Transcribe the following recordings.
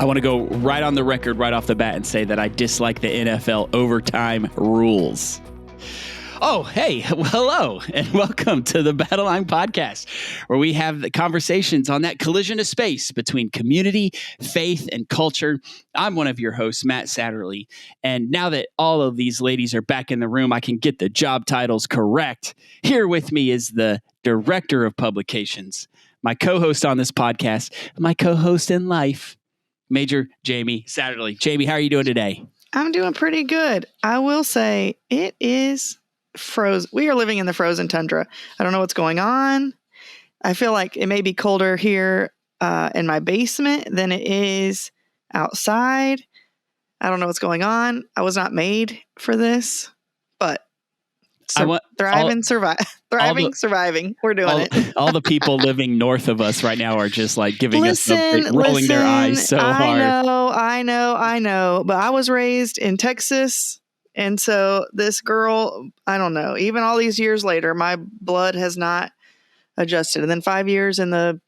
I want to go right on the record right off the bat and say that I dislike the NFL overtime rules. Oh, hey, well, hello, and welcome to the Battle Line Podcast, where we have the conversations on that collision of space between community, faith, and culture. I'm one of your hosts, Matt Satterley, and now that all of these ladies are back in the room, I can get the job titles correct. Here with me is the Director of Publications, my co-host on this podcast, my co-host in life, Major Jamie Satterley. Jamie, how are you doing today? I'm doing pretty good. I will say it is frozen. We are living in the frozen tundra. I don't know what's going on. I feel like it may be colder here in my basement than it is outside. I don't know what's going on. I was not made for this, but thriving, surviving. We're doing it. All the people living north of us right now are just like giving us rolling their eyes so hard. I know. But I was raised in Texas. And so this girl, I don't know, even all these years later, my blood has not adjusted. And then 5 years in the,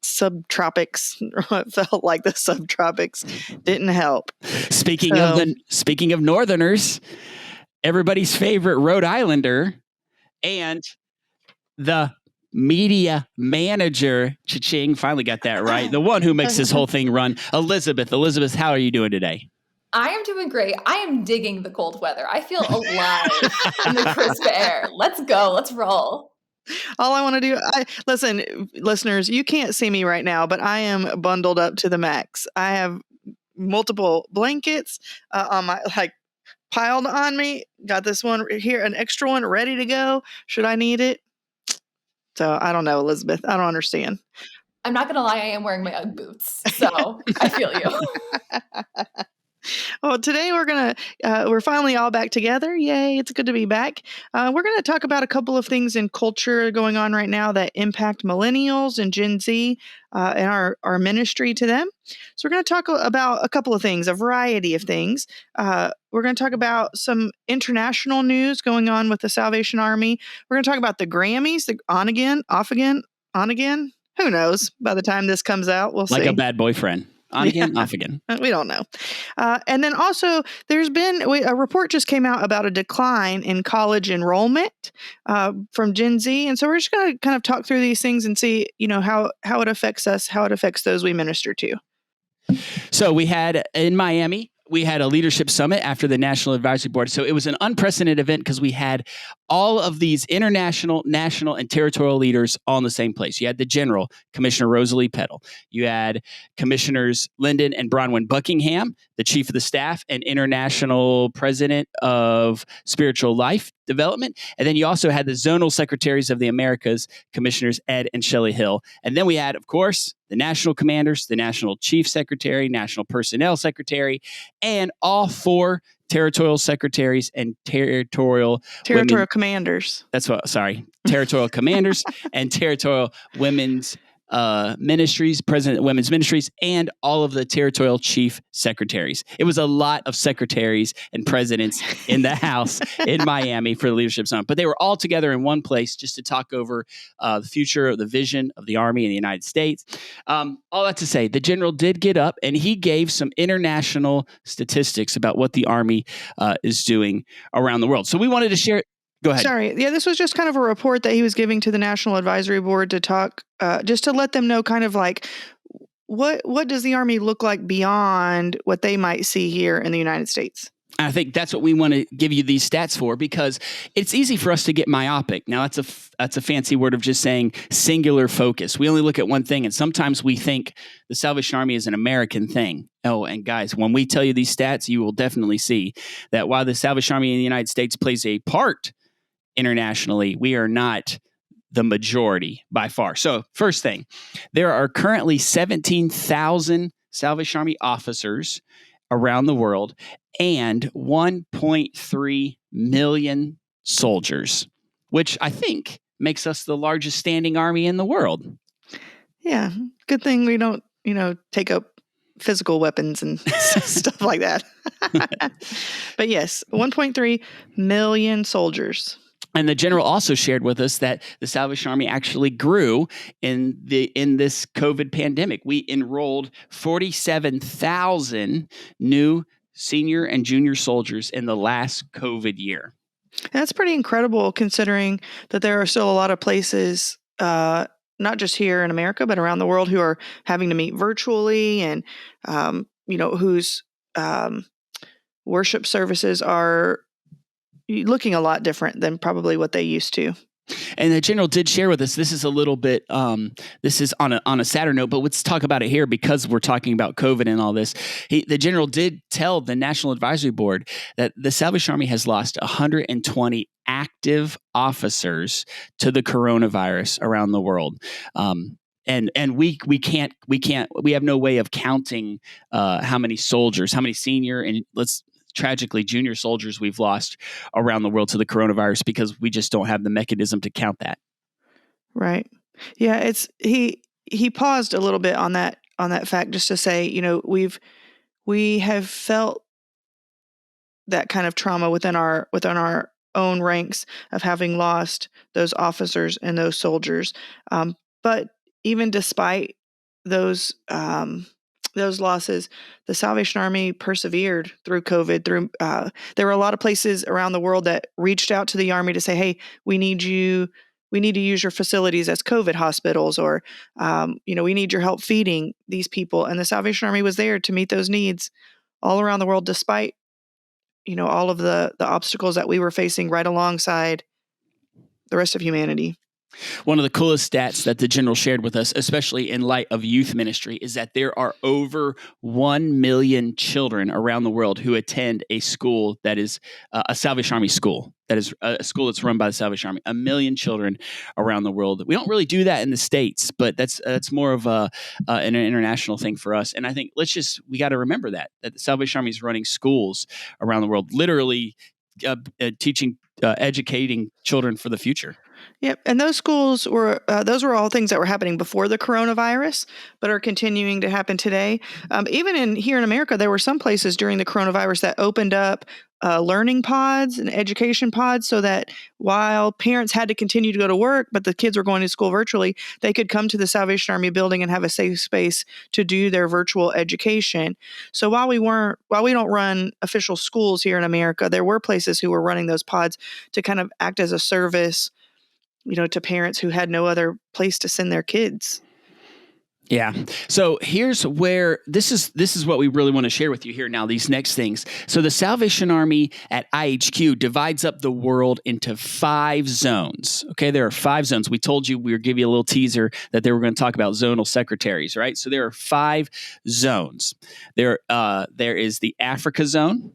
subtropics, it felt like the subtropics didn't help. Speaking of Northerners, everybody's favorite Rhode Islander and the media manager, cha-ching, finally got that right. The one who makes this whole thing run. Elizabeth, how are you doing today? I am doing great. I am digging the cold weather. I feel alive in the crisp air. Let's go. Let's roll. All I want to do, listen, listeners, you can't see me right now, but I am bundled up to the max. I have multiple blankets on my, piled on me. Got this one here, an extra one ready to go. Should I need it? So I don't know, Elizabeth. I don't understand. I'm not going to lie. I am wearing my Ugg boots. So I feel you. Well, today we're finally all back together. Yay, it's good to be back. We're going to talk about a couple of things in culture going on right now that impact millennials and Gen Z and our ministry to them. So we're going to talk about a couple of things, a variety of things. We're going to talk about some international news going on with the Salvation Army. We're going to talk about the Grammys, the on again, off again, on again. Who knows? By the time this comes out, we'll see. Like a bad boyfriend. On again, off again. We don't know. And then also, there's been a report just came out about a decline in college enrollment from Gen Z. And so we're just going to kind of talk through these things and see, how it affects us, how it affects those we minister to. So we had in Miami, we had a leadership summit after the National Advisory Board. So it was an unprecedented event because we had all of these international, national, and territorial leaders all in the same place. You had the General, Commissioner Rosalie Peddle. You had Commissioners Lyndon and Bronwyn Buckingham, the Chief of the Staff and International President of Spiritual Life Development. And then you also had the Zonal Secretaries of the Americas, Commissioners Ed and Shelley Hill. And then we had, of course, the National Commanders, the National Chief Secretary, National Personnel Secretary, and all four territorial secretaries and territorial commanders. Territorial commanders and territorial women's ministries, president of women's ministries, and all of the territorial chief secretaries. It was a lot of secretaries and presidents in the house in Miami for the Leadership Summit, but they were all together in one place just to talk over the future of the vision of the Army in the United States. All that to say, the general did get up and he gave some international statistics about what the Army is doing around the world. So we wanted to share. Go ahead. Sorry. Yeah, this was just kind of a report that he was giving to the National Advisory Board to talk, just to let them know kind of like what does the Army look like beyond what they might see here in the United States. I think that's what we want to give you these stats for, because it's easy for us to get myopic. Now, that's a fancy word of just saying singular focus. We only look at one thing, and sometimes we think the Salvation Army is an American thing. Oh, and guys, when we tell you these stats, you will definitely see that while the Salvation Army in the United States plays a part internationally, we are not the majority by far. So first thing, there are currently 17,000 Salvation Army officers around the world and 1.3 million soldiers, which I think makes us the largest standing army in the world. Yeah. Good thing we don't, take up physical weapons and stuff like that. But yes, 1.3 million soldiers. And the general also shared with us that the Salvation Army actually grew in this COVID pandemic. We enrolled 47,000 new senior and junior soldiers in the last COVID year. That's pretty incredible considering that there are still a lot of places, not just here in America, but around the world who are having to meet virtually and, whose worship services are looking a lot different than probably what they used to. And the general did share with us, this is a little bit, this is on a sadder note, but let's talk about it here because we're talking about COVID and all this. The general did tell the National Advisory Board that the Salvation Army has lost 120 active officers to the coronavirus around the world. And we have no way of counting how many soldiers, how many senior and tragically junior soldiers we've lost around the world to the coronavirus because we just don't have the mechanism to count that. Right. Yeah. He paused a little bit on that fact just to say, we have felt that kind of trauma within our own ranks of having lost those officers and those soldiers. But even despite those losses, the Salvation Army persevered through COVID. There were a lot of places around the world that reached out to the Army to say, "Hey, we need to use your facilities as COVID hospitals," or we need your help feeding these people. And the Salvation Army was there to meet those needs all around the world, despite all of the obstacles that we were facing right alongside the rest of humanity. One of the coolest stats that the general shared with us, especially in light of youth ministry, is that there are over 1 million children around the world who attend a school that is a Salvation Army school. That is a school that's run by the Salvation Army. 1 million children around the world. We don't really do that in the States, but that's more of an international thing for us. And I think we got to remember that the Salvation Army is running schools around the world, literally teaching, educating children for the future. Yep. And those schools were all things that were happening before the coronavirus, but are continuing to happen today. Even here in America, there were some places during the coronavirus that opened up learning pods and education pods so that while parents had to continue to go to work, but the kids were going to school virtually, they could come to the Salvation Army building and have a safe space to do their virtual education. So while we don't run official schools here in America, there were places who were running those pods to kind of act as a service, to parents who had no other place to send their kids. Yeah. So here's where this is what we really want to share with you here now, these next things. So the Salvation Army at IHQ divides up the world into 5 zones. Okay, there are 5 zones. We told you we were giving you a little teaser that they were going to talk about zonal secretaries, right? So there are 5 zones. There is the Africa zone,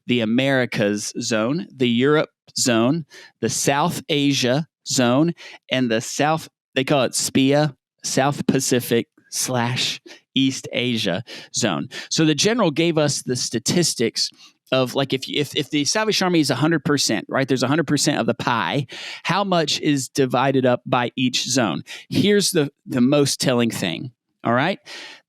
the Americas zone, the Europe zone, the South Asia zone, and the South, they call it SPIA, South Pacific / East Asia zone. So the general gave us the statistics of like if the Salvation Army is 100%, right? There's 100% of the pie. How much is divided up by each zone? Here's the most telling thing. All right.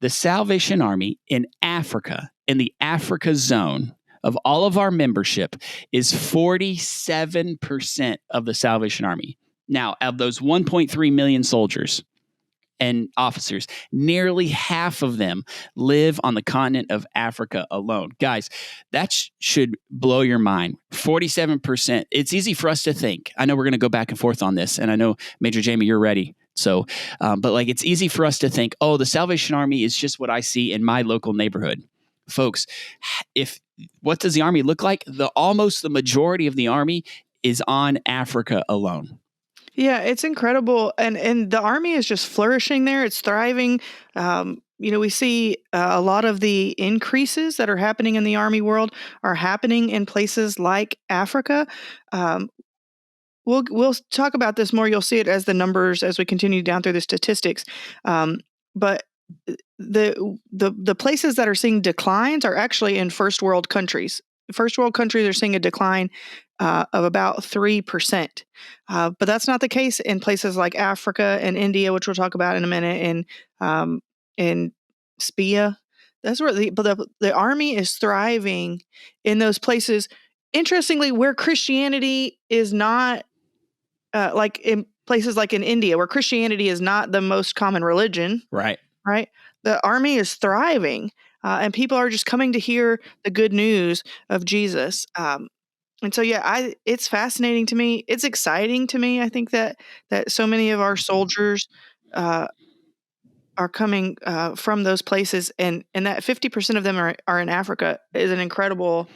The Salvation Army in Africa, in the Africa zone, of all of our membership is 47% of the Salvation Army. Now, of those 1.3 million soldiers and officers, nearly half of them live on the continent of Africa alone. Guys, that should blow your mind. 47%. It's easy for us to think. I know we're going to go back and forth on this, and I know, Major Jamie, you're ready. So, but it's easy for us to think, oh, the Salvation Army is just what I see in my local neighborhood. Folks, what does the Army look like? Almost the majority of the Army is on Africa alone. Yeah, it's incredible. And the Army is just flourishing there. It's thriving. We see a lot of the increases that are happening in the Army world are happening in places like Africa. We'll talk about this more. You'll see it as the numbers as we continue down through the statistics. But the places that are seeing declines are actually in first world countries. First world countries are seeing a decline of about 3%. But that's not the case in places like Africa and India, which we'll talk about in a minute, and in SPIA. That's where the Army is thriving in those places. Interestingly, where Christianity is not like in places like in India, where Christianity is not the most common religion, Right. right? The army is thriving, and people are just coming to hear the good news of Jesus. And so, yeah, it's fascinating to me. It's exciting to me. I think that so many of our soldiers uh, are coming from those places, and that 50% of them are in Africa is an incredible.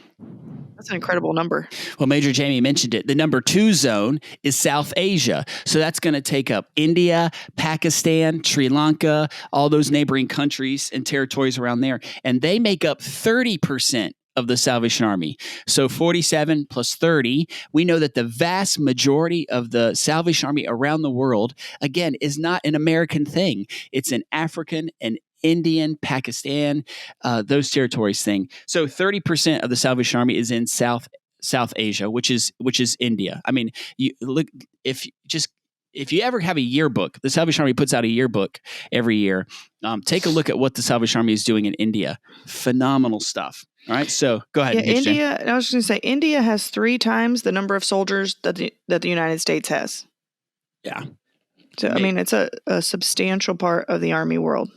That's an incredible number. Well, Major Jamie mentioned it. The number 2 zone is South Asia. So that's going to take up India, Pakistan, Sri Lanka, all those neighboring countries and territories around there. And they make up 30% of the Salvation Army. So 47 plus 30, we know that the vast majority of the Salvation Army around the world, again, is not an American thing. It's an African and Indian, Pakistan, those territories thing. So 30% of the Salvation Army is in South Asia, which is India. I mean, you look if you ever have a yearbook, the Salvation Army puts out a yearbook every year. Take a look at what the Salvation Army is doing in India. Phenomenal stuff. All right, so go ahead. Yeah, India. I was just going to say, India has 3 times the number of soldiers that the United States has. Yeah. So, I mean, it's a substantial part of the Army world.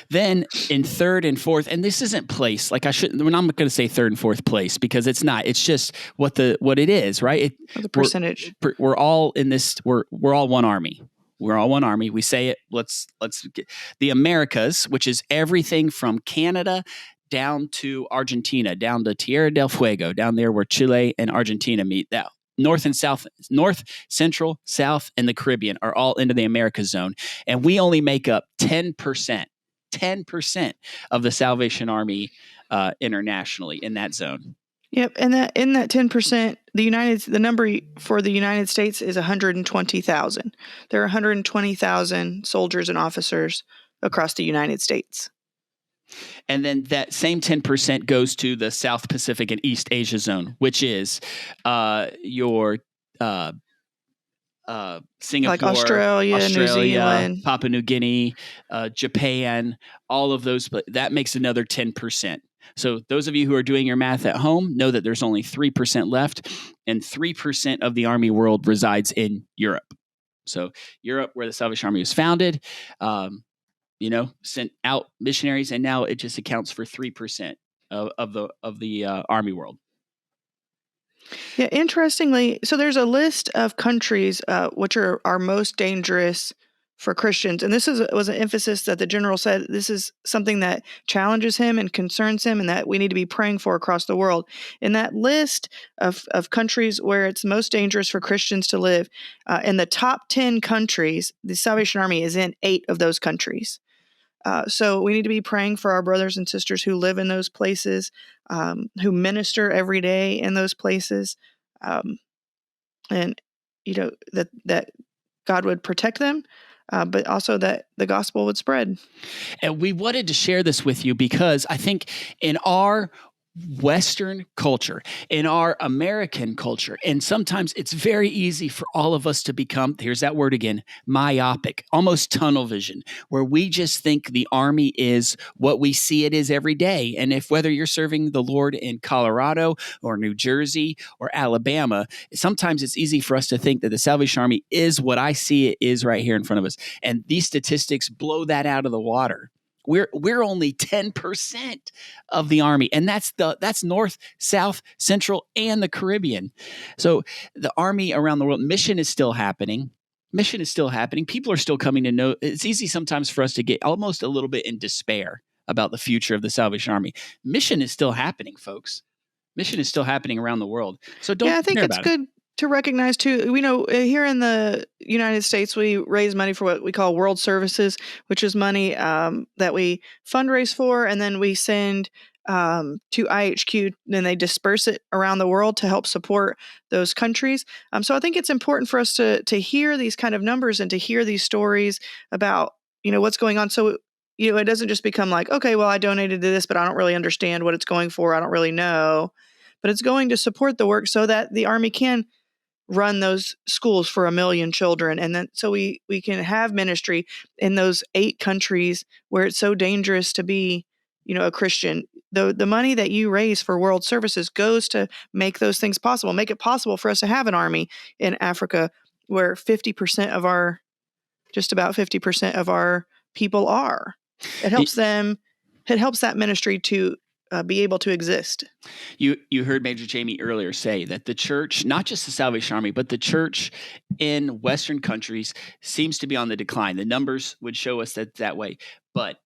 Then in 3rd and 4th, and this isn't place, like I'm not going to say 3rd and 4th place because it's not. It's just what it is, right? The percentage. We're all in this. We're all one army. We're all one army. We say it. Let's get the Americas, which is everything from Canada down to Argentina, down to Tierra del Fuego, down there where Chile and Argentina meet. That North and South, North, Central, South, and the Caribbean are all into the Americas zone. And we only make up 10% of the Salvation Army internationally in that zone. Yep. And in that 10%, the number for the United States is 120,000. There are 120,000 soldiers and officers across the United States. And then that same 10% goes to the South Pacific and East Asia zone, which is your Singapore, like Australia, New Zealand, Papua New Guinea, Japan, all of those. But that makes another 10%. So those of you who are doing your math at home know that there's only 3% left, and 3% of the Army world resides in Europe. So Europe, where the Salvation Army was founded, sent out missionaries, and now it just accounts for 3% of the Army world. Yeah, interestingly, so there's a list of countries which are most dangerous for Christians, and this was an emphasis that the general said this is something that challenges him and concerns him, and that we need to be praying for across the world. In that list of countries where it's most dangerous for Christians to live, in the top 10 countries, the Salvation Army is in 8 of those countries. So we need to be praying for our brothers and sisters who live in those places, who minister every day in those places, and that God would protect them, but also that the gospel would spread. And we wanted to share this with you because I think in our Western culture, in our American culture, and sometimes it's very easy for all of us to become, here's that word again, myopic, almost tunnel vision, where we just think the Army is what we see it is every day. And whether you're serving the Lord in Colorado or New Jersey or Alabama, sometimes it's easy for us to think that the Salvation Army is what I see it is right here in front of us. And these statistics blow that out of the water. We're only 10% of the Army, and that's North, South, Central, and the Caribbean. So the Army around the world, mission is still happening. People are still coming to know. It's easy sometimes for us to get almost a little bit in despair about the future of the Salvation Army. Mission is still happening, folks. Mission is still happening around the world. So don't. Yeah, I think it's good to recognize too. We know here in the United States, we raise money for what we call World Services, which is money that we fundraise for, and then we send to IHQ, and they disperse it around the world to help support those countries. So I think it's important for us to hear these kind of numbers and to hear these stories about what's going on. So it doesn't just become like, okay, well, I donated to this, but I don't really understand what it's going for. I don't really know, but it's going to support the work so that the Army can run those schools for 1 million children. And then so we can have ministry in those 8 countries where it's so dangerous to be, a Christian. The money that you raise for World Services goes to make those things possible, make it possible for us to have an army in Africa where 50% of our, just about 50% of our people are. It helps that ministry to be able to exist. You heard Major Jamie earlier say that the church, not just the Salvation Army, but the church in Western countries seems to be on the decline. The numbers would show us that way. But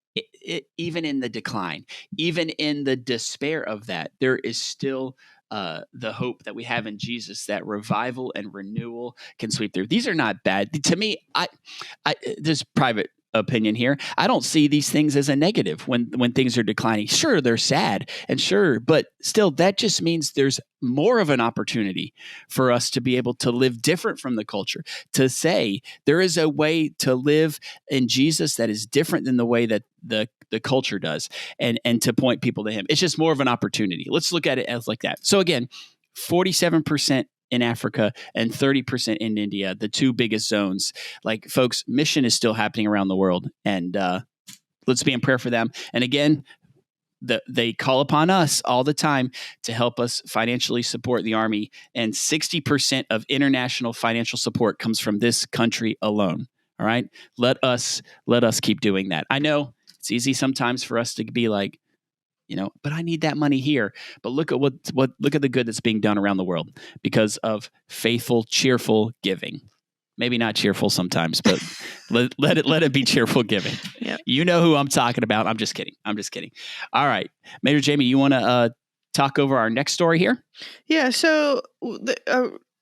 even in the decline, even in the despair of that, there is still the hope that we have in Jesus, that revival and renewal can sweep through. These are not bad. To me, I this is private opinion here. I don't see these things as a negative when things are declining. Sure, they're sad, and sure, but still, that just means there's more of an opportunity for us to be able to live different from the culture, to say there is a way to live in Jesus that is different than the way that the culture does, and to point people to him. It's just more of an opportunity. Let's look at it as like that. So again, 47% in Africa and 30% in India, the two biggest zones. Like, folks, mission is still happening around the world, and let's be in prayer for them. And again, they call upon us all the time to help us financially support the Army, and 60% of international financial support comes from this country alone. All right, let us keep doing that. I know it's easy sometimes for us to be like, but I need that money here. But look at look at the good that's being done around the world because of faithful, cheerful giving. Maybe not cheerful sometimes, but let it be cheerful giving. Yep. You know who I'm talking about. I'm just kidding. All right, Major Jamie, you want to talk over our next story here? Yeah. So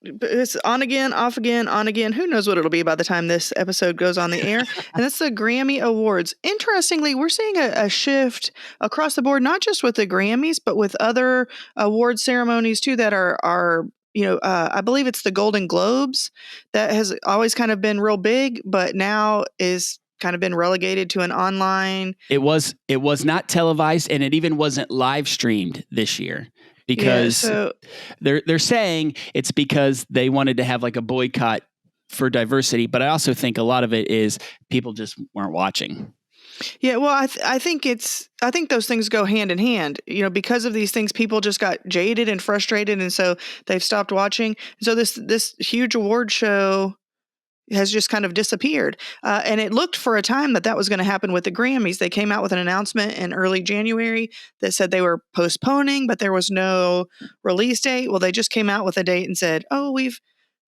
it's on again, off again, on again. Who knows what it'll be by the time this episode goes on the air? And that's the Grammy Awards. Interestingly, we're seeing a shift across the board, not just with the Grammys, but with other award ceremonies too that are I believe it's the Golden Globes that has always kind of been real big, but now is kind of been relegated to an online. It was not televised, and it even wasn't live streamed this year. Because they're saying it's because they wanted to have like a boycott for diversity, but I also think a lot of it is people just weren't watching. Yeah, well, I think those things go hand in hand. Because of these things, people just got jaded and frustrated, and so they've stopped watching. So this huge award show has just kind of disappeared. And it looked for a time that was going to happen with the Grammys. They came out with an announcement in early January that said they were postponing, but there was no release date. Well, they just came out with a date and said, oh, we've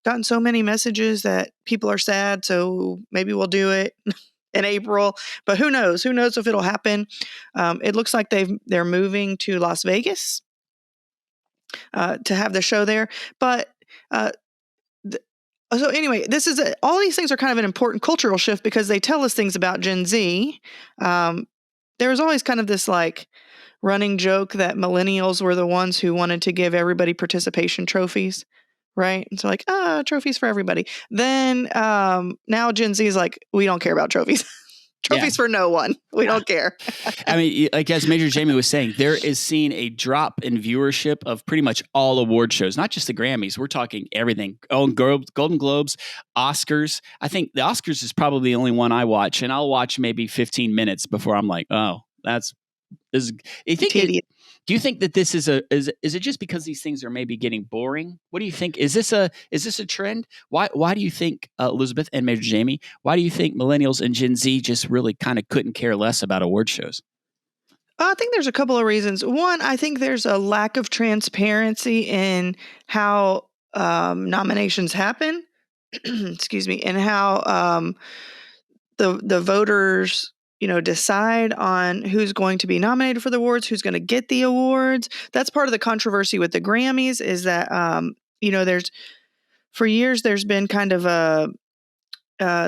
gotten so many messages that people are sad, so maybe we'll do it in April. But who knows? Who knows if it'll happen? It looks like they're moving to Las Vegas to have the show there. But so anyway, all these things are kind of an important cultural shift because they tell us things about Gen Z. There was always kind of this like running joke that millennials were the ones who wanted to give everybody participation trophies, right? And so like, trophies for everybody. Then now Gen Z is like, we don't care about trophies. Trophies for no one. We don't care. I mean, like as Major Jamie was saying, there is seen a drop in viewership of pretty much all award shows, not just the Grammys. We're talking everything. Golden Globes, Oscars. I think the Oscars is probably the only one I watch, and I'll watch maybe 15 minutes before I'm like, oh, this is. Do you think that this is is it just because these things are maybe getting boring? What do you think? Is this a trend? Why do you think, Elizabeth and Major Jamie, why do you think millennials and Gen Z just really kind of couldn't care less about award shows? I think there's a couple of reasons. One, I think there's a lack of transparency in how nominations happen. Excuse me, and how the voters decide on who's going to be nominated for the awards, who's going to get the awards. That's part of the controversy with the Grammys is that, for years there's been kind of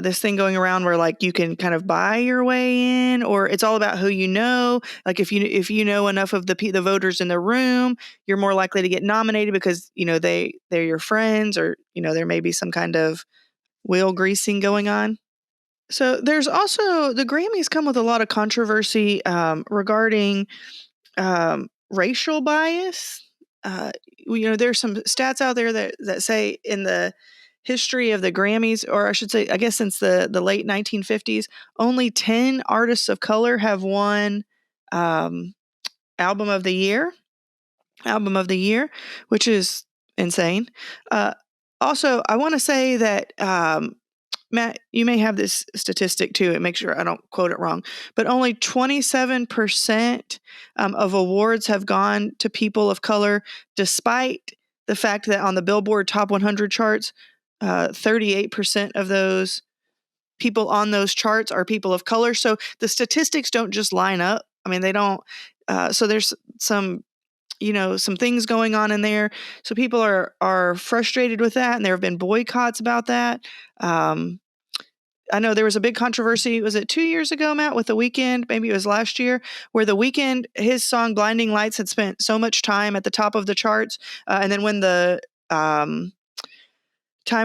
this thing going around where like you can kind of buy your way in, or it's all about who you know. Like if you know enough of the voters in the room, you're more likely to get nominated because they're your friends, or there may be some kind of wheel greasing going on. So there's also the Grammys come with a lot of controversy regarding racial bias. There's some stats out there that say in the history of the Grammys, or I should say, I guess since the late 1950s, only 10 artists of color have won album of the year, which is insane. also, I want to say that, Matt, you may have this statistic too, and make sure I don't quote it wrong, but only 27% of awards have gone to people of color, despite the fact that on the Billboard Top 100 charts, 38% of those people on those charts are people of color. So the statistics don't just line up. I mean, they don't. So there's some some things going on in there. So people are frustrated with that, and there have been boycotts about that. I know there was a big controversy. Was it 2 years ago, Matt, with The Weeknd? Maybe it was last year, where The Weeknd, his song "Blinding Lights" had spent so much time at the top of the charts, and then when the time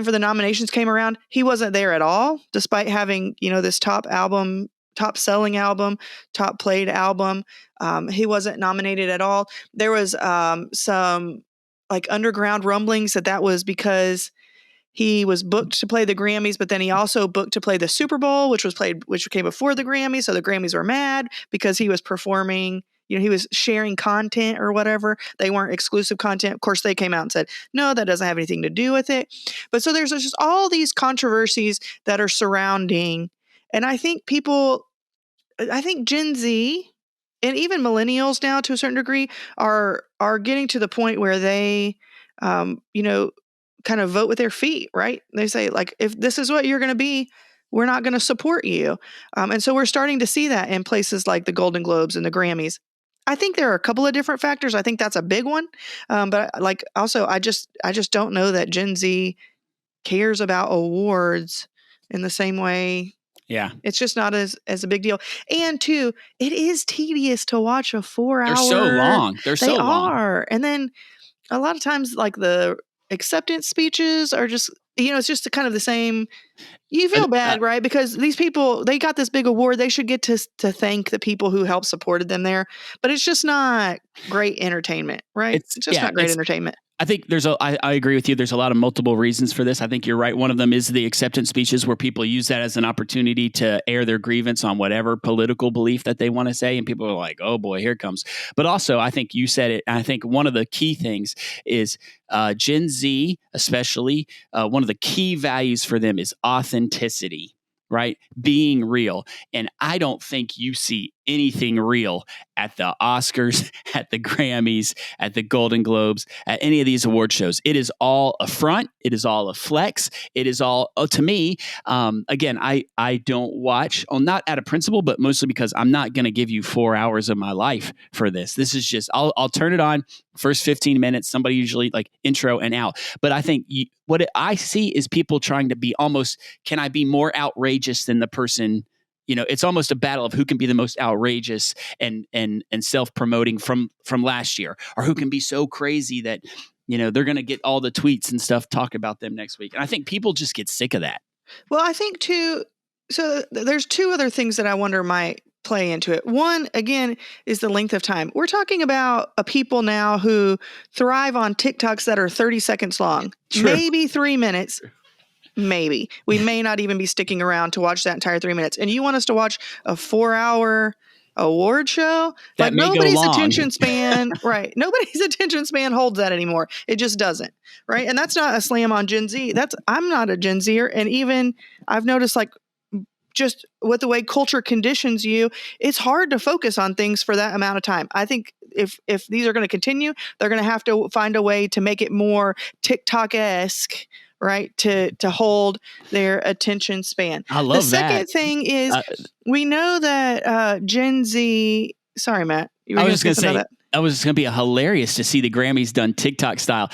for the nominations came around, he wasn't there at all, despite having this top selling album, top played album. He wasn't nominated at all. There was some like underground rumblings that was because he was booked to play the Grammys, but then he also booked to play the Super Bowl, which came before the Grammys. So the Grammys were mad because he was performing. He was sharing content or whatever. They weren't exclusive content. Of course, they came out and said, no, that doesn't have anything to do with it. But so there's just all these controversies that are surrounding. And I think Gen Z and even millennials now to a certain degree are getting to the point where they, kind of vote with their feet, right? They say, like, if this is what you're going to be, we're not going to support you. And so we're starting to see that in places like the Golden Globes and the Grammys. I think there are a couple of different factors. I think that's a big one. But like also, I just don't know that Gen Z cares about awards in the same way. Yeah. It's just not as a big deal. And two, it is tedious to watch a 4 hour. They're so long. They are. And then a lot of times, like, the acceptance speeches are just, it's just kind of the same. You feel bad, right? Because these people, they got this big award. They should get to thank the people who helped supported them there. But it's just not great entertainment, right? It's just not great entertainment. I think I agree with you. There's a lot of multiple reasons for this. I think you're right. One of them is the acceptance speeches, where people use that as an opportunity to air their grievance on whatever political belief that they want to say. And people are like, oh boy, here it comes. But also, I think you said it. I think one of the key things is Gen Z, especially, one of the key values for them is authenticity, right? Being real. And I don't think you see anything real at the Oscars, at the Grammys, at the Golden Globes, at any of these award shows. It is all a front. It is all a flex. It is all, to me, again, I don't watch, not out of principle, but mostly because I'm not going to give you 4 hours of my life for this. This is just, I'll turn it on, first 15 minutes, somebody usually like intro and out. But I think what I see is people trying to be almost, can I be more outrageous than the person? It's almost a battle of who can be the most outrageous and self-promoting from last year, or who can be so crazy that, they're going to get all the tweets and stuff talk about them next week. And I think people just get sick of that. Well, I think too, so there's two other things that I wonder might play into it. One, again, is the length of time. We're talking about a people now who thrive on TikToks that are 30 seconds long, True. Maybe 3 minutes. Maybe. We may not even be sticking around to watch that entire 3 minutes. And you want us to watch a 4 hour award show? That like, may nobody's go long. attention span, right? Nobody's attention span holds that anymore. It just doesn't, right? And that's not a slam on Gen Z. I'm not a Gen Zer. And even I've noticed, like, just with the way culture conditions you, it's hard to focus on things for that amount of time. I think if these are going to continue, they're going to have to find a way to make it more TikTok-esque, right, to hold their attention span. I love the that. second thing is, we know that Gen Z. Sorry, Matt. I was just going to say, it was going to be hilarious to see the Grammys done TikTok style.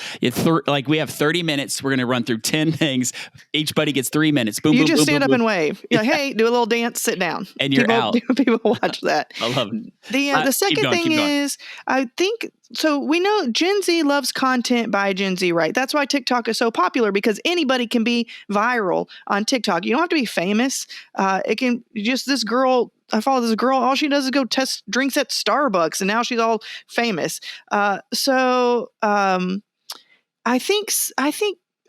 Like, we have 30 minutes. We're going to run through 10 things. Each buddy gets 3 minutes. Boom, you boom, just boom, stand boom, up boom. and wave. You're like, hey, do a little dance, sit down. And you're out. People watch that. I love it. The second thing is, I think, so we know Gen Z loves content by Gen Z, right? That's why TikTok is so popular, because anybody can be viral on TikTok. You don't have to be famous. It can just, this girl, I follow this girl, all she does is go test drinks at Starbucks, and now she's all famous. I think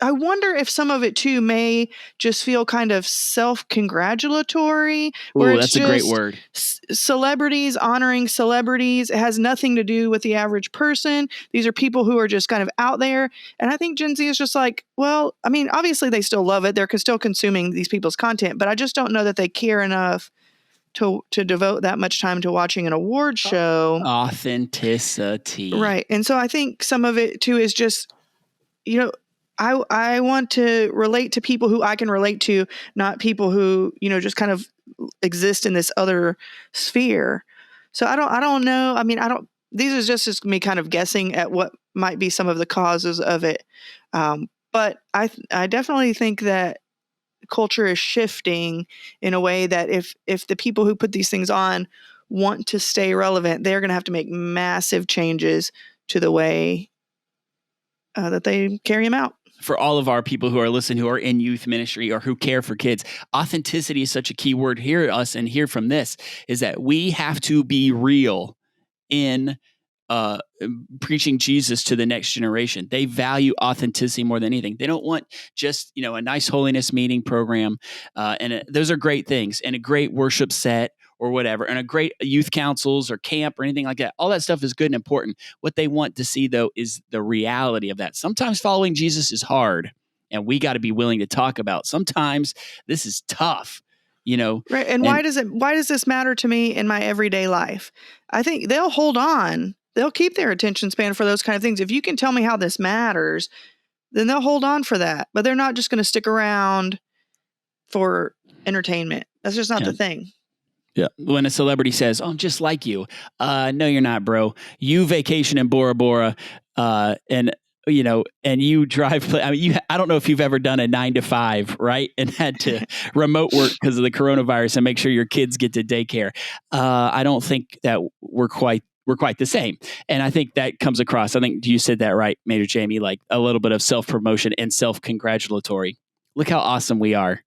I wonder if some of it too may just feel kind of self-congratulatory, where Ooh, it's that's a great just word. celebrities honoring celebrities. It has nothing to do with the average person. These are people who are just kind of out there. And I think Gen Z is just like, well, I mean, obviously they still love it. They're still consuming these people's content, but I just don't know that they care enough to devote that much time to watching an award show. Authenticity. Right. And so I think some of it too is just, I want to relate to people who I can relate to, not people who, just kind of exist in this other sphere. So I don't know. I mean, these are just me kind of guessing at what might be some of the causes of it. But I definitely think that culture is shifting in a way that if the people who put these things on want to stay relevant, they're going to have to make massive changes to the way that they carry them out. For all of our people who are listening, who are in youth ministry or who care for kids, authenticity is such a key word. Hear us and hear from this is that we have to be real in preaching Jesus to the next generation. They value authenticity more than anything. They don't want just, a nice holiness meeting program. Those are great things, and a great worship set or whatever, and a great youth councils or camp or anything like that. All that stuff is good and important. What they want to see, though, is the reality of that. Sometimes following Jesus is hard, and we got to be willing to talk about. Sometimes this is tough. Right. And why does this matter to me in my everyday life? I think they'll hold on. They'll keep their attention span for those kind of things. If you can tell me how this matters, then they'll hold on for that. But they're not just going to stick around for entertainment. That's just not the thing. Yeah. When a celebrity says, "Oh, I'm just like you," no, you're not, bro. You vacation in Bora Bora, and you drive. I don't know if you've ever done a 9 to 5, right? And had to remote work because of the coronavirus and make sure your kids get to daycare. I don't think that we're quite the same. And I think that comes across. I think you said that right, Major Jamie, like a little bit of self-promotion and self-congratulatory. Look how awesome we are.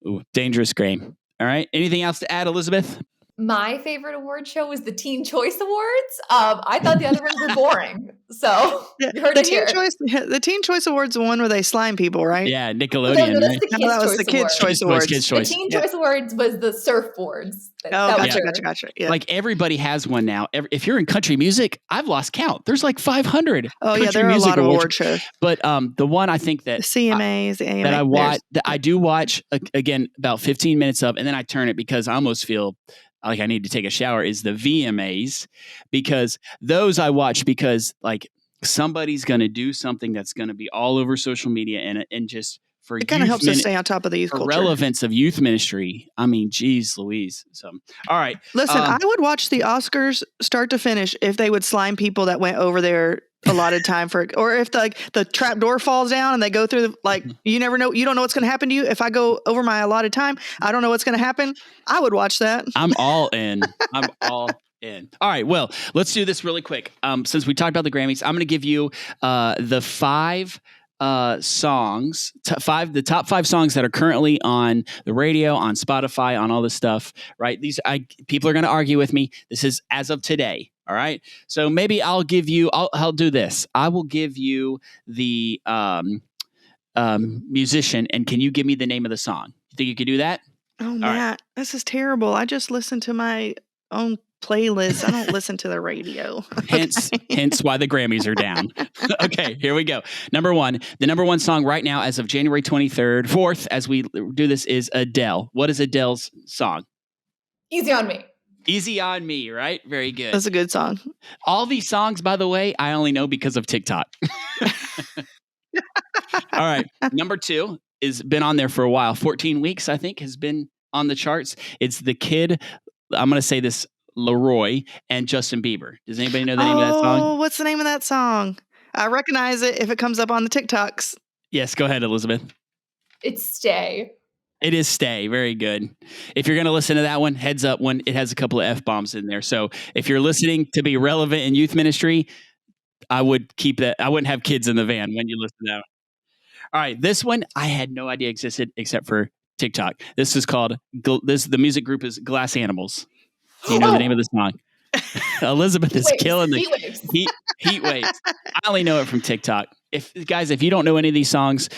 Ooh, dangerous game. All right. Anything else to add, Elizabeth? My favorite award show was the Teen Choice Awards. I thought the other ones were boring. So you heard it here. The Teen Choice Awards, the one where they slime people, right? Yeah, Nickelodeon. No, that's the Kids' Choice Awards. Kids' Choice. The Teen Choice Awards was the surfboards. Gotcha. Yeah. Like everybody has one now. If you're in country music, I've lost count. There's like 500. Oh yeah, there are a lot of award shows. But the one I think that the CMAs, the AMAs, that I watch, that I do watch again about 15 minutes of, and then I turn it because I almost feel like I need to take a shower, is the VMAs, because those I watch because like somebody's going to do something that's going to be all over social media and just for it kind of helps us stay on top of the youth culture. Relevance of youth ministry. I mean, geez, Louise. So, all right. Listen, I would watch the Oscars start to finish if they would slime people that went over their allotted time for it, or if the trap door falls down and they go through you never know, you don't know what's going to happen to you. If I go over my allotted time, I don't know what's going to happen. I would watch that. I'm all in. All right. Well, let's do this really quick. Since we talked about the Grammys, I'm going to give you the 5 songs, the top 5 songs that are currently on the radio, on Spotify, on all this stuff, right? People are going to argue with me. This is as of today. All right. So maybe I'll do this. I will give you the musician, and can you give me the name of the song? You think you could do that? Oh, Matt, This is terrible. I just listen to my own playlist. I don't listen to the radio. Hence why the Grammys are down. Okay, here we go. Number 1, the number 1 song right now as of January 4th, as we do this, is Adele. What is Adele's song? Easy on Me. Easy on Me, right? Very good. That's a good song. All these songs, by the way, I only know because of TikTok. All right. Number 2 has been on there for a while. 14 weeks, I think, has been on the charts. It's The Kid, I'm going to say this, Leroy, and Justin Bieber. Does anybody know the name of that song? Oh, what's the name of that song? I recognize it if it comes up on the TikToks. Yes, go ahead, Elizabeth. It's Stay. It is Stay. Very good. If you're going to listen to that one, heads up, it has a couple of F-bombs in there. So if you're listening to be relevant in youth ministry, I would keep that. I wouldn't have kids in the van when you listen to that one. All right. This one, I had no idea existed except for TikTok. This is called, the music group is Glass Animals. Do you know the name of the song? Elizabeth is killing the Heat Waves. Heat Waves. I only know it from TikTok. if you don't know any of these songs,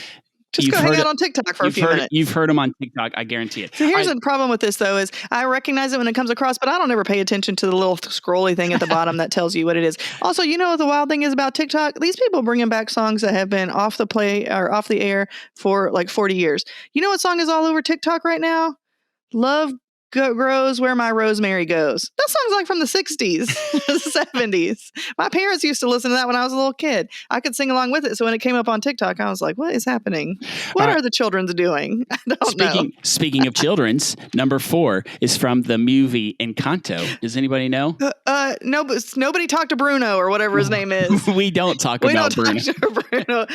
just go hang out on TikTok for a few minutes. You've heard them on TikTok. I guarantee it. So here's the problem with this, though, is I recognize it when it comes across, but I don't ever pay attention to the little scrolly thing at the bottom that tells you what it is. Also, you know what the wild thing is about TikTok? These people bringing back songs that have been off the air for like 40 years. You know what song is all over TikTok right now? Love Grows Where My Rosemary Goes. That song's like from the 60s, 70s. My parents used to listen to that when I was a little kid. I could sing along with it. So when it came up on TikTok, I was like, what is happening? What are the children doing? I don't know. Speaking of children's, number 4 is from the movie Encanto. Does anybody know? No, but nobody talked to Bruno or whatever his name is. We don't talk about Bruno.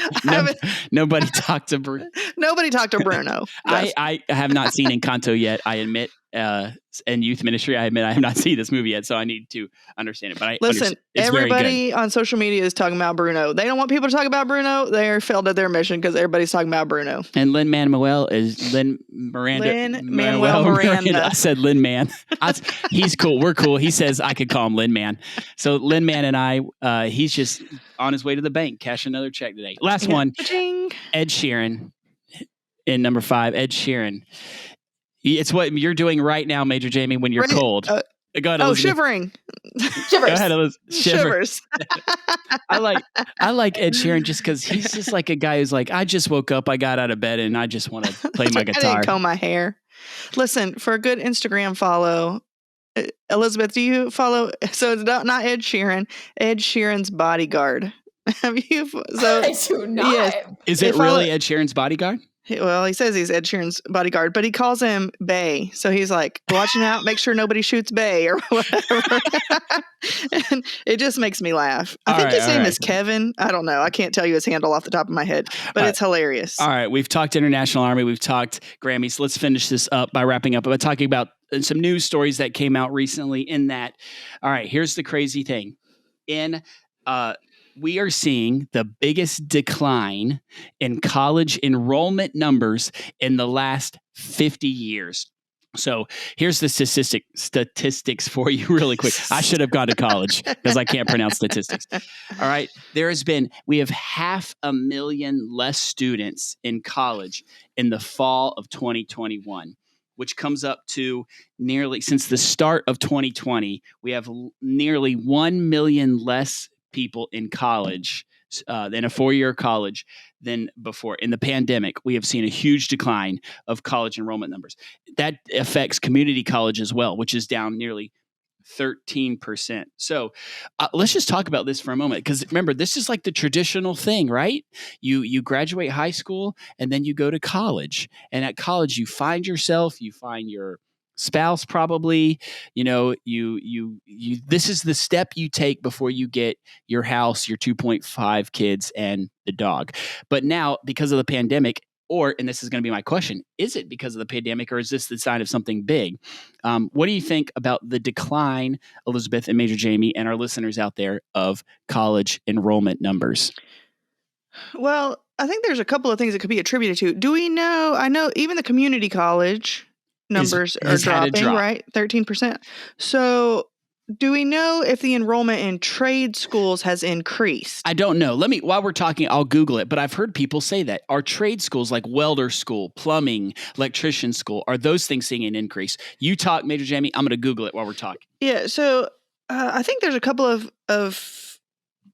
Nobody talked to Bruno. Nobody talked to Bruno. I have not seen Encanto yet, I admit. In youth ministry, I admit I have not seen this movie yet, so I need to understand it. But listen, everybody on social media is talking about Bruno. They don't want people to talk about Bruno. They're failed at their mission because everybody's talking about Bruno. And Lin-Manuel is Lin-Manuel Miranda. I said Lin-Man. He's cool. We're cool. He says I could call him Lin-Man. So Lin-Man and I, he's just on his way to the bank, cash another check today. Last one, Cha-ching. Ed Sheeran in number 5. Ed Sheeran. It's what you're doing right now, Major Jamie, when you're cold. Go ahead, Elizabeth. Shivering. Shivers. Go ahead, Elizabeth. Shivers. I like Ed Sheeran just because he's just like a guy who's like, I just woke up, I got out of bed, and I just want to play my guitar. I didn't comb my hair. Listen, for a good Instagram follow, Elizabeth, do you follow? So it's not Ed Sheeran. Ed Sheeran's bodyguard. Have you? So I do not. Yes. Is it really Ed Sheeran's bodyguard? Well, he says he's Ed Sheeran's bodyguard, but he calls him Bay. So he's like, watching out, make sure nobody shoots Bay or whatever. And it just makes me laugh. I think his name is Kevin. I don't know. I can't tell you his handle off the top of my head, but it's hilarious. All right. We've talked International Army. We've talked Grammys. Let's finish this up by wrapping up by talking about some news stories that came out recently in that. All right. Here's the crazy thing. We are seeing the biggest decline in college enrollment numbers in the last 50 years. So here's the statistics for you really quick. I should have gone to college because I can't pronounce statistics. All right. We have 500,000 less students in college in the fall of 2021, which comes up to nearly, since the start of 2020, we have nearly 1 million less people in college in a 4-year college than before. In the pandemic, we have seen a huge decline of college enrollment numbers. That affects community college as well, which is down nearly 13%. So let's just talk about this for a moment, because remember, this is like the traditional thing, right? You graduate high school and then you go to college, and at college you find yourself, you find your spouse, probably, this is the step you take before you get your house, your 2.5 kids, and the dog. But now, because of the pandemic, and this is going to be my question, is it because of the pandemic, or is this the sign of something big? What do you think about the decline, Elizabeth and Major Jamie, and our listeners out there, of college enrollment numbers? Well, I think there's a couple of things that could be attributed to. Do we know? I know even the community college numbers are dropping, right? 13%. So do we know if the enrollment in trade schools has increased? I don't know. While we're talking, I'll Google it, but I've heard people say that. Are trade schools like welder school, plumbing, electrician school, are those things seeing an increase? You talk, Major Jamie. I'm going to Google it while we're talking. Yeah. So I think there's a couple of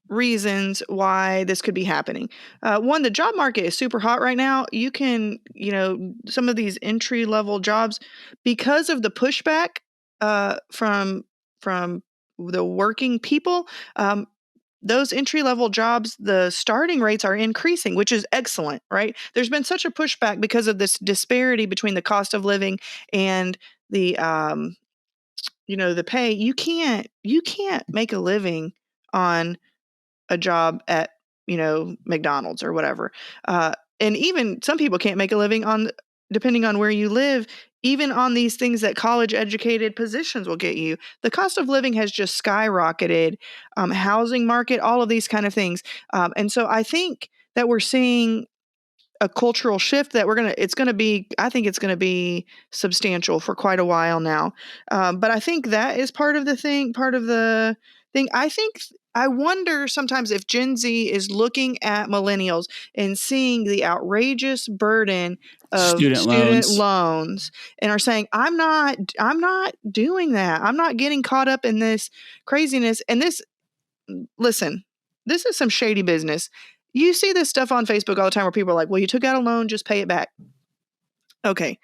reasons why this could be happening. One, the job market is super hot right now. You can, some of these entry level jobs, because of the pushback from the working people, those entry level jobs, the starting rates are increasing, which is excellent, right? There's been such a pushback because of this disparity between the cost of living and the the pay. You can't make a living on a job at, McDonald's or whatever. And even some people can't make a living depending on where you live, even on these things that college educated positions will get you. The cost of living has just skyrocketed, housing market, all of these kind of things. And so I think that we're seeing a cultural shift that I think it's going to be substantial for quite a while now. But I think that is part of the thing. I I wonder sometimes if Gen Z is looking at millennials and seeing the outrageous burden of student loans and are saying, I'm not doing that. I'm not getting caught up in this craziness. And listen, this is some shady business. You see this stuff on Facebook all the time where people are like, well, you took out a loan, just pay it back. Okay.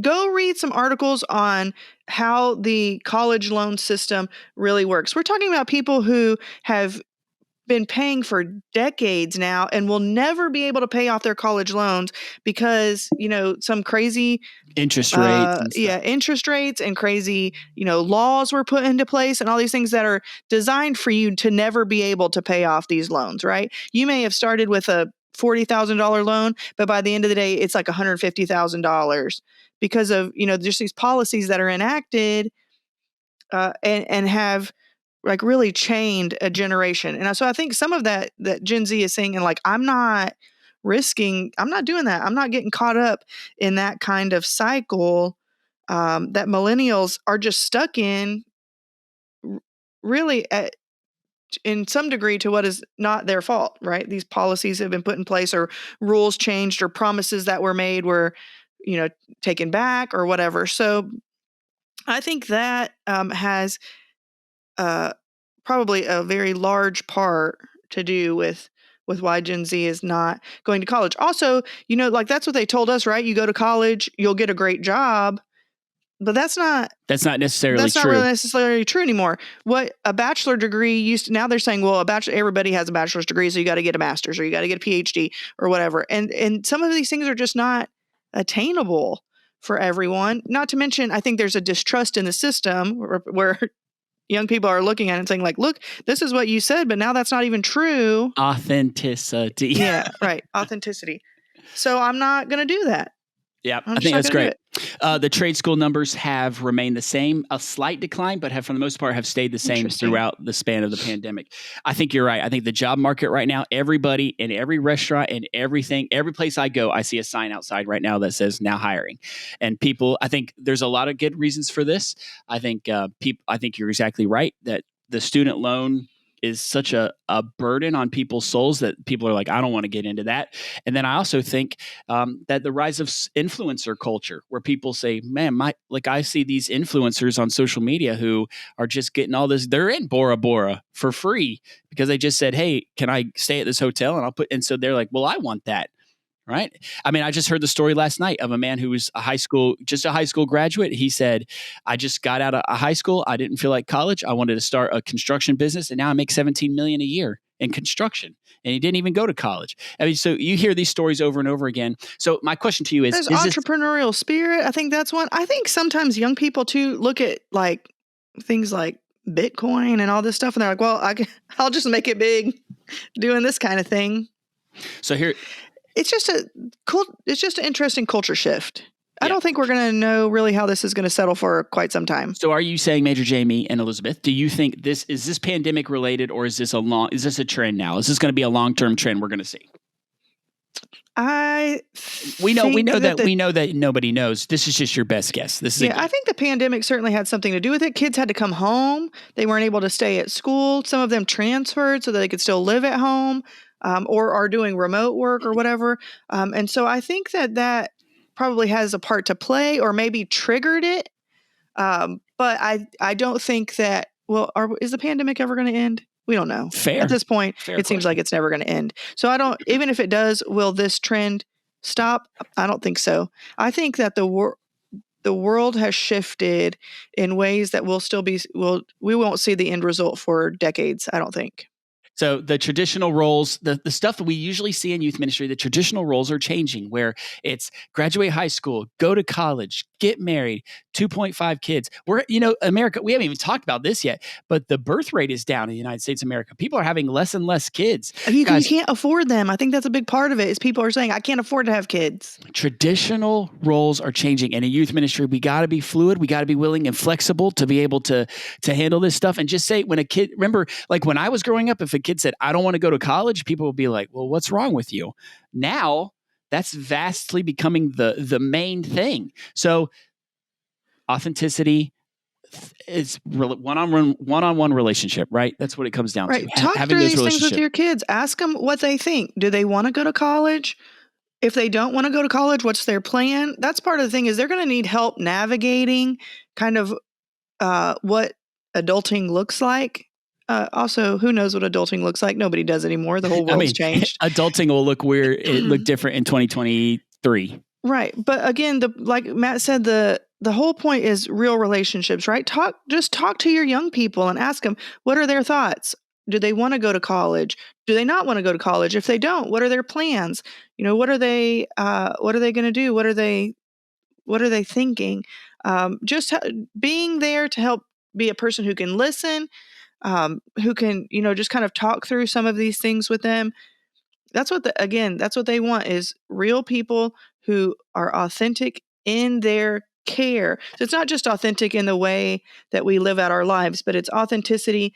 Go read some articles on how the college loan system really works. We're talking about people who have been paying for decades now and will never be able to pay off their college loans because, some crazy interest rates and stuff. interest rates and crazy, laws were put into place and all these things that are designed for you to never be able to pay off these loans, right? You may have started with a $40,000 loan, but by the end of the day, it's like $150,000 because of, just these policies that are enacted and have like really chained a generation. And so I think some of that Gen Z is saying, and like, I'm not doing that. I'm not getting caught up in that kind of cycle that millennials are just stuck in really in some degree to what is not their fault, right? These policies have been put in place or rules changed or promises that were made were, taken back or whatever. So I think that has probably a very large part to do with why Gen Z is not going to college. Also, like that's what they told us, right? You go to college, you'll get a great job, but that's not necessarily not true. really necessarily true anymore. What a bachelor degree used to, now they're saying, well, everybody has a bachelor's degree, so you got to get a master's or you got to get a PhD or whatever. And some of these things are just not attainable for everyone. Not to mention, I think there's a distrust in the system where young people are looking at it and saying like, look, this is what you said, but now that's not even true. Authenticity. Yeah, right. Authenticity. So I'm not going to do that. Yeah, I think that's great. The trade school numbers have remained the same, a slight decline, but for the most part have stayed the same throughout the span of the pandemic. I think you're right. I think the job market right now, everybody in every restaurant and everything, every place I go, I see a sign outside right now that says now hiring. And people, I think there's a lot of good reasons for this. I think I think you're exactly right that the student loan is such a burden on people's souls that people are like, I don't want to get into that. And then I also think that the rise of influencer culture, where people say, man, I see these influencers on social media who are just getting all this, they're in Bora Bora for free because they just said, hey, can I stay at this hotel? And so they're like, well, I want that. Right. I mean, I just heard the story last night of a man who was a high school graduate. He said, I just got out of high school. I didn't feel like college. I wanted to start a construction business. And now I make $17 million a year in construction. And he didn't even go to college. I mean, so you hear these stories over and over again. So my question to you is, there's entrepreneurial spirit. I think that's one. I think sometimes young people too look at like things like Bitcoin and all this stuff. And they're like, well, I'll just make it big doing this kind of thing. So here, it's just an interesting culture shift. I don't think we're going to know really how this is going to settle for quite some time. So are you saying, Major Jamie and Elizabeth, do you think this is pandemic related, or is this a trend now? Is this going to be a long-term trend we're going to see? We know that nobody knows. This is just your best guess. I think the pandemic certainly had something to do with it. Kids had to come home. They weren't able to stay at school. Some of them transferred so that they could still live at home. Or are doing remote work or whatever. And so I think that probably has a part to play or maybe triggered it. But I don't think that, is the pandemic ever going to end? We don't know. Fair. At this point, it seems like it's never going to end. So even if it does, will this trend stop? I don't think so. I think that the world has shifted in ways that we won't see the end result for decades, I don't think. So the traditional roles, the stuff that we usually see in youth ministry, the traditional roles are changing, where it's graduate high school, go to college, get married, 2.5 kids. America, we haven't even talked about this yet, but the birth rate is down in the United States of America. People are having less and less kids. You can't afford them. I think that's a big part of it is people are saying, I can't afford to have kids. Traditional roles are changing. And in youth ministry, we got to be fluid. We got to be willing and flexible to be able to handle this stuff. And just say, when a kid, remember, like when I was growing up, if a kid said, I don't want to go to college, people would be like, well, what's wrong with you? Now, that's vastly becoming the main thing. So authenticity, it's one-on-one relationship, right? That's what it comes down Right. to. Talk Having through those these things with relationships. your kids. Ask them what they think. Do they want to go to college? If they don't want to go to college, what's their plan? That's part of the thing is they're going to need help navigating kind of what adulting looks like. Also, who knows what adulting looks like? Nobody does anymore. The whole world's changed. Adulting will look weird. It look different in 2023. Right. But again, like Matt said, the whole point is real relationships, right? Just talk to your young people and ask them, what are their thoughts? Do they want to go to college? Do they not want to go to college? If they don't, what are their plans? What are they going to do? What are they thinking? Being there to help be a person who can listen, who can, just kind of talk through some of these things with them. That's what they want is real people who are authentic in their care. So it's not just authentic in the way that we live out our lives, but it's authenticity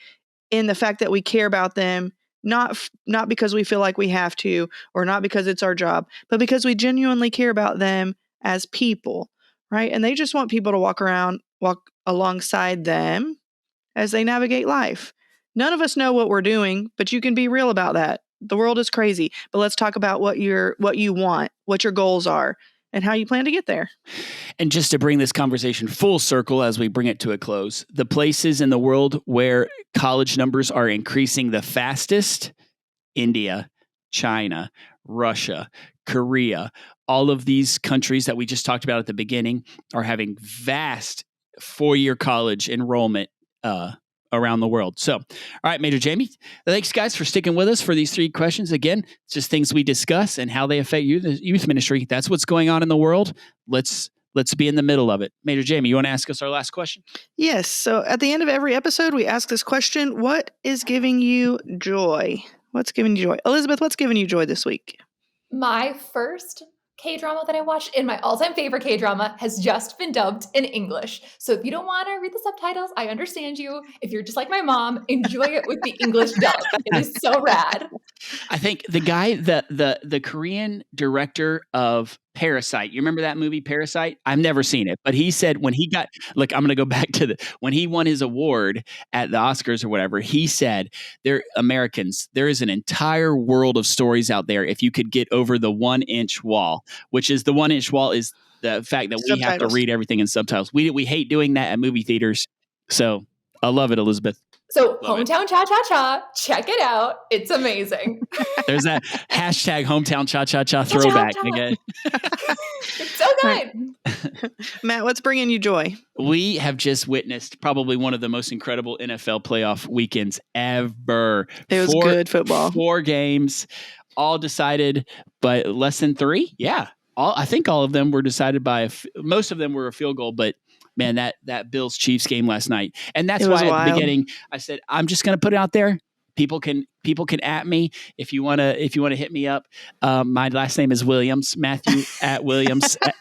in the fact that we care about them, not because we feel like we have to, or not because it's our job, but because we genuinely care about them as people, right? And they just want people to walk alongside them as they navigate life. None of us know what we're doing, but you can be real about that. The world is crazy, but let's talk about what you want, what your goals are, and how you plan to get there. And just to bring this conversation full circle as we bring it to a close, the places in the world where college numbers are increasing the fastest, India, China, Russia, Korea, all of these countries that we just talked about at the beginning are having vast 4-year college enrollment around the world. So, all right, Major Jamie, thanks guys for sticking with us for these 3 questions. Again, it's just things we discuss and how they affect you, the youth ministry. That's what's going on in the world. Let's be in the middle of it. Major Jamie, you want to ask us our last question? Yes. So at the end of every episode, we ask this question: what is giving you joy? What's giving you joy? Elizabeth, what's giving you joy this week? My first K-drama that I watched, and my all-time favorite K-drama, has just been dubbed in English. So if you don't want to read the subtitles, I understand you. If you're just like my mom, enjoy it with the English dub. It is so rad. I think the guy, the Korean director of Parasite, you remember that movie Parasite? I've never seen it, but he said when he got, look, I'm going to go back to when he won his award at the Oscars or whatever, he said, there is an entire world of stories out there if you could get over the 1-inch wall, which is the 1-inch wall is the fact that we have to read everything in subtitles. We hate doing that at movie theaters. So I love it, Elizabeth. So Hometown Cha-Cha-Cha, check it out. It's amazing. There's that hashtag Hometown Cha-Cha-Cha throwback again. It's so good. Matt, what's bringing you joy? We have just witnessed probably one of the most incredible NFL playoff weekends ever. It was good football. 4 games, all decided by less than 3. Yeah. I think all of them were decided by most of them were a field goal, but man, that Bills Chiefs game last night. And that's why at the beginning I said, I'm just going to put it out there. People can at me if you want to hit me up. My last name is Williams, Matthew at Williams. I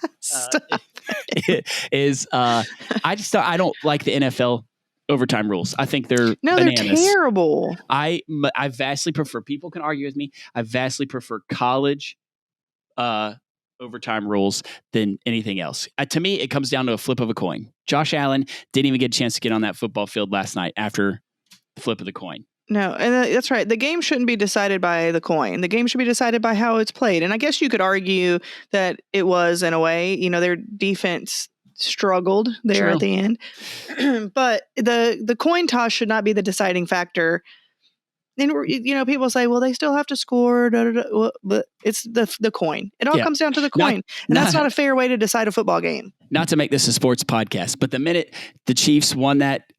don't like the NFL overtime rules. I think they're bananas. They're terrible. I vastly prefer, people can argue with me, I vastly prefer college overtime rules than anything else. To me, it comes down to a flip of a coin. Josh Allen didn't even get a chance to get on that football field last night after the flip of the coin. No, and that's right. The game shouldn't be decided by the coin. The game should be decided by how it's played. And I guess you could argue that it was in a way, their defense struggled there at the end. But the coin toss should not be the deciding factor. And people say, well, they still have to score, well, but it's the coin. It all comes down to the coin. And that's not a fair way to decide a football game. Not to make this a sports podcast, but the minute the Chiefs won that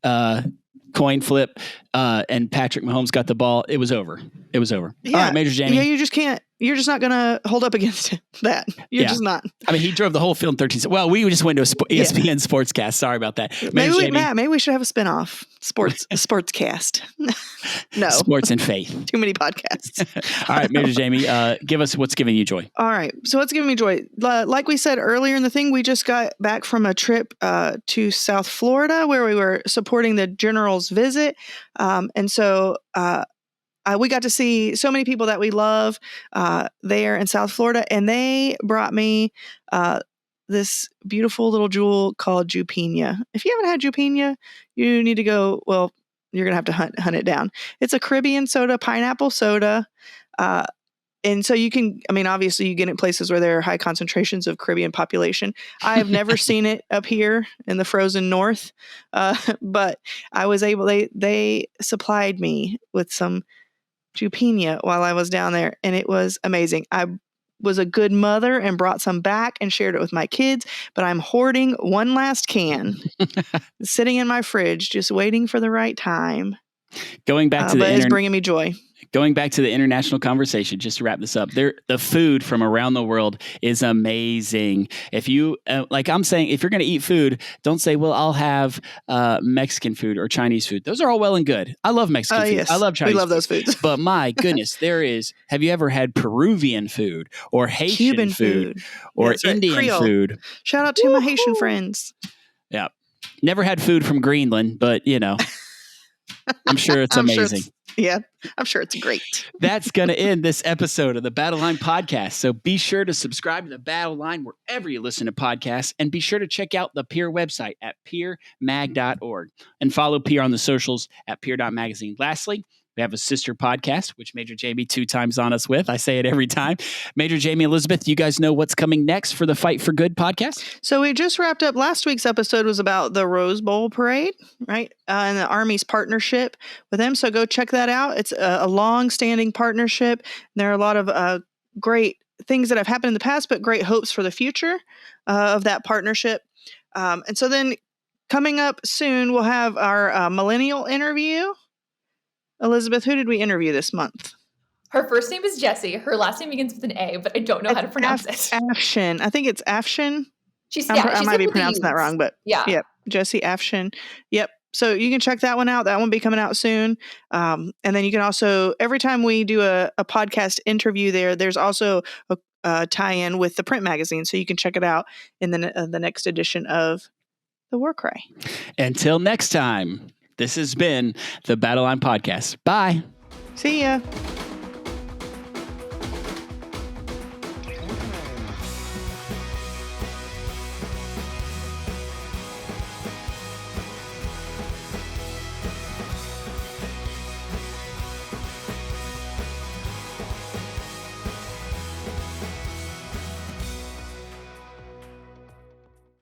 coin flip and Patrick Mahomes got the ball, it was over. It was over. Yeah. All right, Major Jamie. Yeah, you just can't. You're just not going to hold up against that. You're just not. I mean, he drove the whole field in 13 seconds. Well, we just went to ESPN Sportscast. Sorry about that. Maybe we should have a spinoff. Sportscast. No. Sports and Faith. Too many podcasts. All right, Major Jamie, give us what's giving you joy. All right. So what's giving me joy? Like we said earlier in the thing, we just got back from a trip to South Florida where we were supporting the General's visit. And so we got to see so many people that we love there in South Florida, and they brought me this beautiful little jewel called Jupina. If you haven't had Jupina, you need to go. Well, you're gonna have to hunt it down. It's a Caribbean soda, pineapple soda. And so you can, I mean, obviously you get it in places where there are high concentrations of Caribbean population. I've never seen it up here in the frozen north, but I was able, they supplied me with some Jupina while I was down there, and it was amazing. I was a good mother and brought some back and shared it with my kids, but I'm hoarding one last can sitting in my fridge, just waiting for the right time. Going back to but it's bringing me joy. Going back to the international conversation, just to wrap this up, the food from around the world is amazing. If you, like I'm saying, if you're going to eat food, don't say, well, I'll have Mexican food or Chinese food. Those are all well and good. I love Mexican food. Yes. I love Chinese We love food. those foods. But my goodness, have you ever had Peruvian food or Haitian Cuban food or Indian Creole food? Shout out to my Haitian friends. Yeah. Never had food from Greenland, but I'm sure it's amazing. I'm sure it's great. That's going to end this episode of the Battle Line Podcast. So be sure to subscribe to the Battle Line wherever you listen to podcasts, and be sure to check out the Peer website at peermag.org and follow Peer on the socials at peer.magazine. Lastly, we have a sister podcast, which Major Jamie 2 times on us with. I say it every time. Major Jamie, Elizabeth, you guys know what's coming next for the Fight for Good podcast? So we just wrapped up. Last week's episode was about the Rose Bowl parade, right? And the Army's partnership with them. So go check that out. It's a long-standing partnership. There are a lot of great things that have happened in the past, but great hopes for the future of that partnership. And so then coming up soon, we'll have our millennial interview. Elizabeth, who did we interview this month? Her first name is Jessie. Her last name begins with an A, but I don't know how to pronounce it. Afshin. I think it's Afshin. She's I might be pronouncing that wrong, but yeah. Jessie Afshin. Yep. So you can check that one out. That one will be coming out soon. And then you can also, every time we do a podcast interview there's also a tie-in with the print magazine. So you can check it out in the next edition of The War Cry. Until next time. This has been the Battle Line Podcast. Bye. See ya.